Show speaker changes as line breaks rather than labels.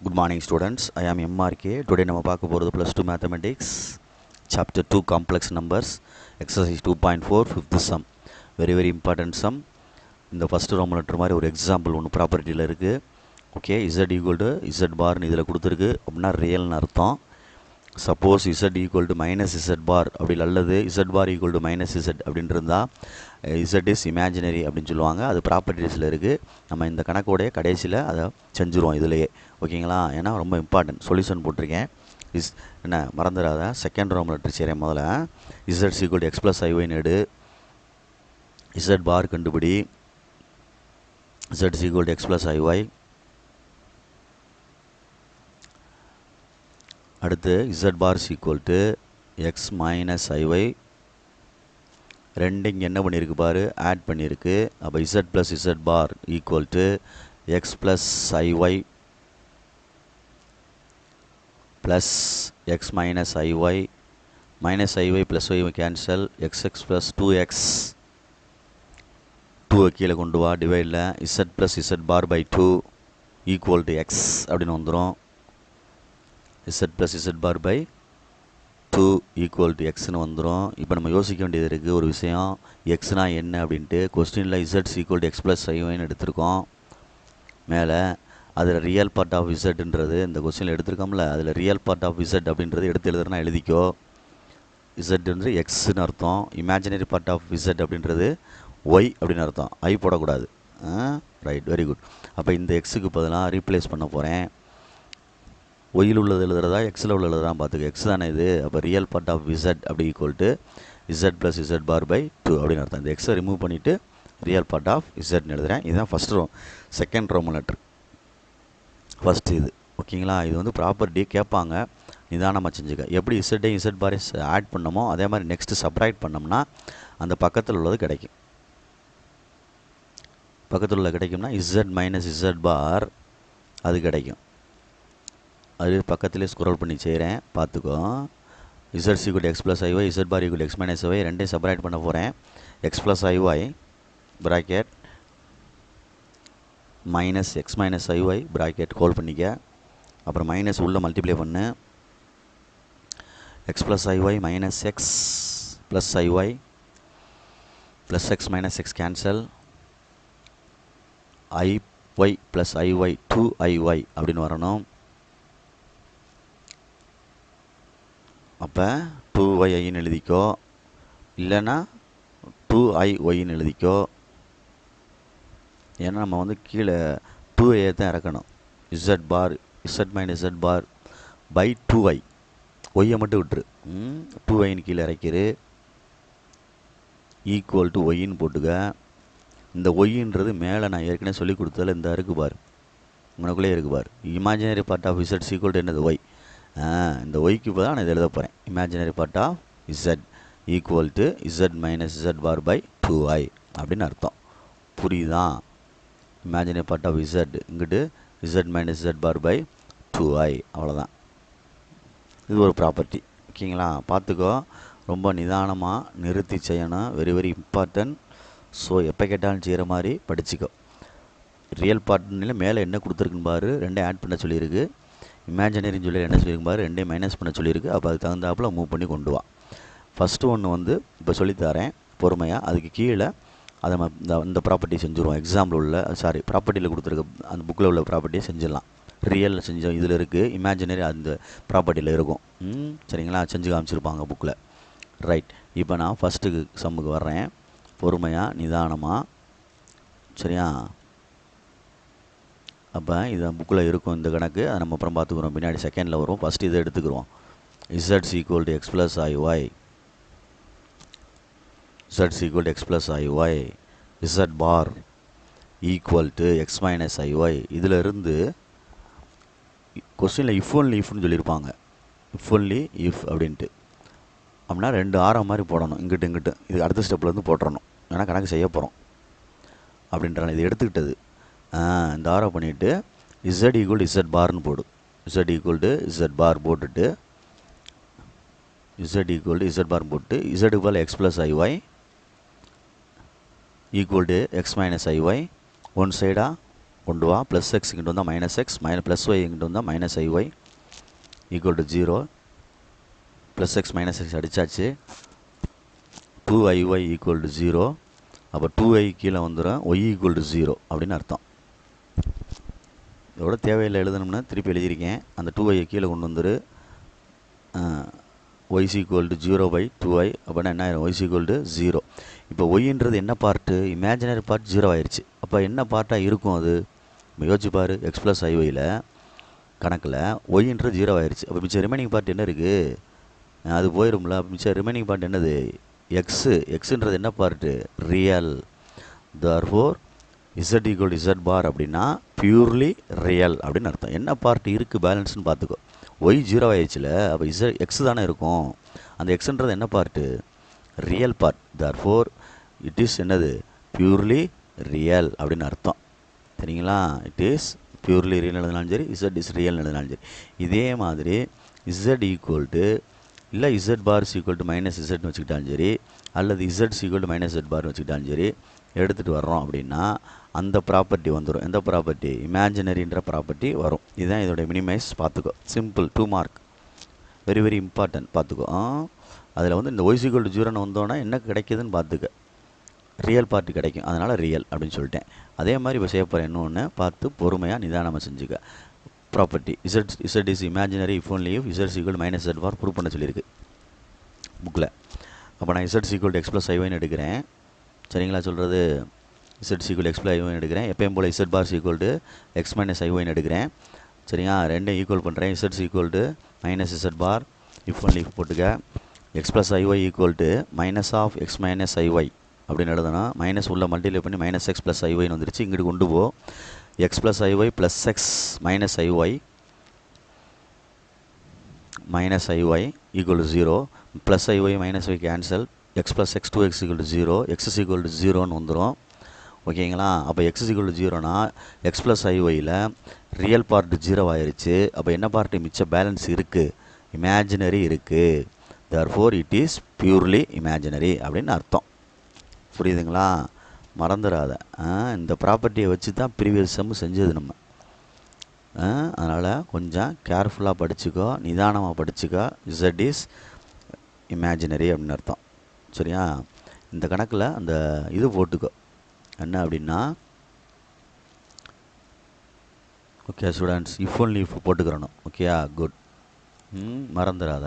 Good morning students, I am MRK. Today நம்ம பார்க்க போகிறது plus 2 mathematics chapter 2 complex numbers exercise 2.4 fifth sum. Very important sum. இந்த first Roman letter மாதிரி ஒரு example ஒன்று ப்ராப்பர்ட்டியில் இருக்குது. Okay, z equal to z பார்னு இதில் கொடுத்துருக்கு அப்படின்னா ரியல்னு அர்த்தம். Suppose z equal to minus z bar அப்படி அல்லது z bar equal to minus z அப்படின்னு இருந்தால் z இஸ் இமேஜினரி அப்படின்னு சொல்லுவாங்க. அது ப்ராப்பர்ட்டிஸில் இருக்குது. நம்ம இந்த கணக்கோடைய கடைசியில் அதை செஞ்சுருவோம் இதிலேயே. ஓகேங்களா? ஏன்னா ரொம்ப இம்பார்ட்டன்ட். சொல்யூஷன் போட்டிருக்கேன். என்ன மறந்துடாத. செகண்ட் ரோமன் லெட்டர் செய்கிறேன். முதல்ல z equal to x plus ஐஒய்னு எடு. z பார் கண்டுபிடி. z equal to x plus i y. அடுத்து z bar equal to x minus i y. ரெண்டு இங்கே என்ன பண்ணியிருக்கு பாரு, ஆட் பண்ணியிருக்கு. அப்போ z plus z bar equal to x plus i y plus x minus i y. Minus i y plus y cancel. X plus 2x. 2 கீழே கொண்டு வா டிவைடில். z plus z bar by 2 equal to X அப்படின்னு வந்துடும். z plus z bar by 2 equal to எக்ஸ்னு வந்துடும். இப்போ நம்ம யோசிக்க வேண்டியது இருக்குது ஒரு விஷயம். எக்ஸ்னா என்ன அப்படின்ட்டு. கொஸ்டினில் z equal to x plus ஐஒய்னு எடுத்திருக்கோம். மேலே அதில் ரியல் பார்ட் ஆஃப் இசட்ன்றது இந்த கொஸ்டினில் எடுத்திருக்கோம்ல, அதில் ரியல் பார்ட் ஆஃப் இசட் அப்படின்றது எடுத்து எழுதுனா எழுதிக்கோ. இசட்ன்றது எக்ஸ்ன்னு அர்த்தம். இமேஜினரி பார்ட் ஆஃப் இசட் அப்படின்றது ஒய் அப்படின்னு அர்த்தம். ஐ போடக்கூடாது. Right, very good. அப்போ இந்த எக்ஸுக்கு பதிலாக ரீப்ளேஸ் பண்ண போகிறேன். ஒயில் உள்ளது எழுதுறதா எக்ஸில் உள்ள எழுதுறதா பார்த்துக்க. எக்ஸ் தானே இது. அப்போ ரியல் பார்ட் ஆஃப் இசட் அப்படி equal to z plus z bar by 2 அப்படின்னு அர்த்தம். இந்த எக்ஸை ரிமூவ் பண்ணிவிட்டு ரியல் பார்ட் ஆஃப் இசட்னு எழுதுகிறேன். இதுதான் first second Roman letter. First இது. ஓகேங்களா? இது வந்து ப்ராப்பர்ட்டி கேட்பாங்க. நிதானமாக செஞ்சுக்க. எப்படி இசட்டையும் இசட் பாரை ஆட் பண்ணமோ அதே மாதிரி நெக்ஸ்ட்டு சப்ராக்ட் பண்ணோம்னா அந்த பக்கத்தில் உள்ளது கிடைக்கும். பக்கத்தில் உள்ள கிடைக்கும்னா இசட் மைனஸ் இசட் பார் அது கிடைக்கும். அது பக்கத்துலேயே ஸ்க்ரோல் பண்ணி செய்கிறேன், பார்த்துக்கோ. Z equal x plus i y, z bar equal x minus i y ரெண்டையும் செப்பரேட் பண்ண போகிறேன். X plus i y bracket minus x minus i y bracket whole பண்ணிக்க. அப்புறம் மைனஸ் உள்ளே மல்டிப்ளை பண்ணு. X plus i y minus x plus i y plus x minus x cancel. I y plus i y 2ஐஒய் அப்படின்னு வரணும். அப்போ 2yன்னு எழுதிக்கோ, இல்லைன்னா 2iஒய்ன்னு எழுதிக்கோ. ஏன்னா நம்ம வந்து கீழே 2a தான் இறக்கணும். Z bar z minus z bar by 2i. ஒய்யை மட்டும் விட்டுரு. 2iன்னு கீழே இறக்கிரு. ஈக்குவல் டு ஒய்ன்னு போட்டுக்க. இந்த ஒய்ன்றது மேலே நான் ஏற்கனவே சொல்லி கொடுத்ததில் இந்த இருக்கு பார், உனக்குள்ளே இருக்கு பார். Imaginary part of z equal to என்னது ஒய். இந்த ஒய்க்கு இப்போ தான் நான் இதை எழுத போகிறேன். Imaginary part of z equal to z minus z bar by 2i அப்படின்னு அர்த்தம். புரியுதா? இமேஜினரி பார்ட் ஆஃப் இசட் இங்கிட்டு z minus z bar by 2i அவ்வளோதான். இது ஒரு ப்ராப்பர்ட்டி. ஓகேங்களா? பார்த்துக்கோ. ரொம்ப நிதானமாக நிறுத்தி செய்யணும். Very important. ஸோ எப்போ கேட்டாலும் செய்கிற மாதிரி படிச்சுக்கோ. ரியல் பார்ட்னில் மேலே என்ன கொடுத்துருக்குன்னு பாரு, ரெண்டையும் ஆட் பண்ண சொல்லியிருக்கு. இமேஜினரின்னு சொல்லி என்ன சொல்லியிருக்கு பாரு, ரெண்டையும் மைனஸ் பண்ண சொல்லியிருக்கு. அப்போ அதுக்கு தகுந்தாப்பில் மூவ் பண்ணி கொண்டு வா. ஃபஸ்ட்டு ஒன்று வந்து இப்போ சொல்லித்தரேன் பொறுமையாக. அதுக்கு கீழே அதை இந்த ப்ராப்பர்ட்டி செஞ்சுருவோம். எக்ஸாம்பிள் உள்ள ப்ராப்பர்ட்டியில் கொடுத்துருக்க அந்த புக்கில் உள்ள ப்ராப்பர்ட்டியை செஞ்சிடலாம். ரியலில் செஞ்சோம் இதில் இருக்குது, இமேஜினரி அந்த ப்ராப்பர்ட்டியில் இருக்கும். சரிங்களா? செஞ்சு காமிச்சிருப்பாங்க புக்கில். ரைட். இப்போ நான் ஃபஸ்ட்டுக்கு சம்முக்கு வர்றேன். பொறுமையாக நிதானமாக. சரியா? அப்போ இது புக்கில் இருக்கும் இந்த கணக்கு. அதை நம்ம அப்புறம் பார்த்துக்குறோம், பின்னாடி செகண்டில் வரும். ஃபஸ்ட்டு இதை எடுத்துக்கிறோம். Z equal to x plus ஐஒய், z equal to x plus iy, z bar equal to x minus iy. இதில் இருந்து கொஸ்டினில் if only ifன்னு சொல்லியிருப்பாங்க. if only if அப்படின்ட்டு அப்படின்னா ரெண்டு ஆரம் மாதிரி போடணும். இங்கிட்டு இது அடுத்த ஸ்டெப்லேருந்து போட்டுறணும். ஏன்னா கணக்கு செய்ய போகிறோம் அப்படின்றாங்க. இது எடுத்துக்கிட்டது இந்த ஆரம் பண்ணிவிட்டு z equal to z பார்னு போடு. z equal to z பார் போட்டுட்டு z equal to z பார் போட்டு z equal x plus iy equal to x minus iy. One சைடாக கொண்டு வா. ப்ளஸ் எக்ஸ் இங்கிட்டு வந்தால் மைனஸ் எக்ஸ், ப்ளஸ் ஒய் இங்கிட்டு வந்தால் minus i y equal to 0. Plus x minus x அடித்தாச்சு. 2iy equal to 0. அப்போ 2i கீழே வந்துடும், ஒய் ஈக்குவல் டு 0 அப்படின்னு அர்த்தம். இதோட தேவையில்லை எழுதணும்னா திருப்பி எழுதியிருக்கேன். அந்த 2i கீழே கொண்டு வந்துரு. y ஈக்குவல் டு 0/2i அப்படின்னா என்ன ஆயிரும்? y equal to 0. இப்போ ஒய்ன்றது என்ன பார்ட்டு? இமேஜினரி பார்ட் 0 ஆயிடுச்சு. அப்போ என்ன பார்ட்டாக இருக்கும் அது? யோசிச்சு பாரு. எக்ஸ் ப்ளஸ் ஐஒயில் கணக்கில் ஒய்ன்றது 0 ஆயிடுச்சு. அப்போ மிச்சம் ரிமைனிங் பார்ட் என்ன இருக்குது? அது போயிடும்ல. மிச்சம் ரிமைனிங் பார்ட் என்னது? எக்ஸுன்றது என்ன part? Real. therefore z equal to z பார் அப்படின்னா பியூர்லி ரியல் அப்படின்னு அர்த்தம். என்ன பார்ட் இருக்குது பேலன்ஸ்னு பார்த்துக்கோ. ஒய் 0 ஆயிடுச்சுல, அப்போ எக்ஸ் தானே இருக்கும். அந்த எக்ஸுன்றது என்ன part? Real part. therefore it is என்னது? பியூர்லி ரியல் அப்படின்னு அர்த்தம். சரிங்களா? இட் இஸ் பியூர்லி ரியல் எழுதினாலும் சரி, இசட் இஸ் ரியல் எழுதினாலும் சரி. இதே மாதிரி இசட் ஈக்குவல் டு இல்லை z bar equal to minus இசட்னு வச்சுக்கிட்டாலும் சரி, அல்லது z equal to minus z பார்னு வச்சுக்கிட்டாலும் சரி, எடுத்துகிட்டு வர்றோம் அப்படின்னா அந்த ப்ராப்பர்ட்டி வந்துடும். எந்த ப்ராப்பர்ட்டி? இமேஜினரின்ற ப்ராப்பர்ட்டி வரும். இதுதான் இதோடைய மினிமைஸ். பார்த்துக்கோ. Simple. 2 mark. Very very important. பார்த்துக்கோ. அதில் வந்து இந்த ஒய் ஈக்குவல் டு 0ன்னு வந்தோன்னா என்ன கிடைக்குதுன்னு பார்த்துக்க. ரியல் பார்ட்டு கிடைக்கும். அதனால் ரியல் அப்படின்னு சொல்லிட்டேன். அதே மாதிரி இப்போ செய்ய போகிற இன்னொன்று பார்த்து பொறுமையாக நிதானமாக செஞ்சுக்க. Property z is imaginary if only if z equal minus z bar prove பண்ண சொல்லியிருக்கு புக்கில். அப்போ நான் z equal to x plus ஐஒய்னு எடுக்கிறேன். சரிங்களா? சொல்கிறது இசட் ஈக்குவல் எக்ஸ் ப்ளஸ் ஐஒய்னு எடுக்கிறேன். எப்பயும் போல் z bar equal to x minus ஐஒய்னு எடுக்கிறேன். சரிங்களா? ரெண்டையும் ஈக்குவல் பண்ணுறேன். Z equal to minus z bar if only if போட்டுக்க. X plus i y equal to minus of x minus ஐஒய் அப்படின்னு எழுதணும். மைனஸ் உள்ள மல்டிப்ளை பண்ணி மைனஸ் எக்ஸ் ப்ளஸ் ஐஒய்னு வந்துருச்சு. இங்கிட்டு கொண்டு போ. X plus i y plus x minus i y equal to 0. Plus i y minus y cancel. X plus x 2x equal to 0. X equal to 0ன்னு வந்துடும். ஓகேங்களா? அப்போ எக்ஸ் ஈக்குவல் டு 0னா எக்ஸ் ப்ளஸ் ஐஒயில் ரியல் பார்ட் 0 ஆயிடுச்சு. அப்போ என்ன பார்ட்டு மிச்சம் பேலன்ஸ் இருக்குது? இமேஜினரி இருக்குது. therefore it is purely imaginary அப்படின்னு அர்த்தம். புரியுதுங்களா? மறந்துடாத. இந்த ப்ராப்பர்ட்டியை வச்சு தான் ப்ரீவியஸ் செம்மு செஞ்சது நம்ம. அதனால் கொஞ்சம் கேர்ஃபுல்லாக படிச்சுக்கோ, நிதானமாக படிச்சுக்கோ. இசட் இஸ் இமேஜினரி அப்படின்னு அர்த்தம். சரியா? இந்த கணக்கில் அந்த இது போட்டுக்கோ. என்ன அப்படின்னா, okay students, if only if போட்டுக்கிறணும். ஓகேயா? குட். மறந்துடாத.